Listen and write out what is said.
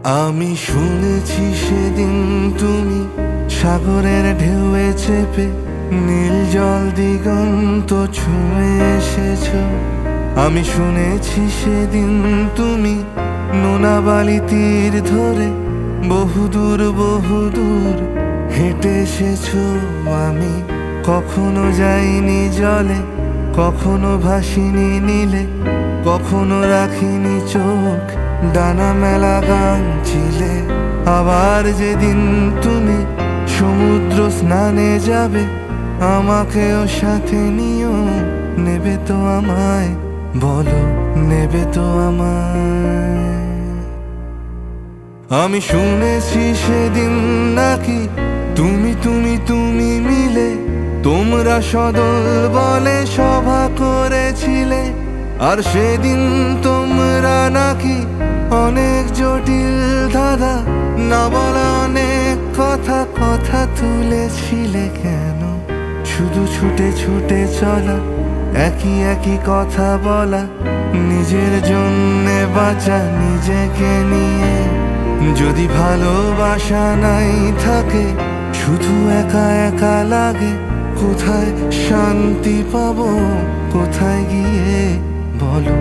আমি শুনেছি সেদিন তুমি সাগরের ঢেউয়ে চেপে নীল জল দিগন্ত ছুঁয়ে এসেছো। আমি শুনেছি সেদিন তুমি নোনা বালি তীর ধরে বহুদূর বহুদূর হেঁটে এসেছো। আমি কখনো যাইনি জলে, কখনো ভাসিনি নীলে, কখনো রাখিনি চোখ ডানা মেলা গান ছিলে। আবার যেদিন তুমি সমুদ্র স্নানে যাবে, আমাকেও সাথে নিও। নেবে তো আমায়, বলো নেবে তো আমায়? আমি শুনেছি সেদিন নাকি তুমি তুমি তুমি মিলে তোমরা সদল বলে সভা করেছিলে। আর সেদিন তোমরা নাকি অনেক জটিল ধাঁধা না বলা অনেক কথা কথা তুলেছিলে। কেন শুধু ছুটে ছুটে চলা, একই একই কথা বলা, নিজের জন্যে বাঁচা নিজেকে নিয়ে? যদি ভালোবাসা নাই থাকে, শুধু একা একা লাগে, কোথায় শান্তি পাবো, কোথায় গিয়ে বলো?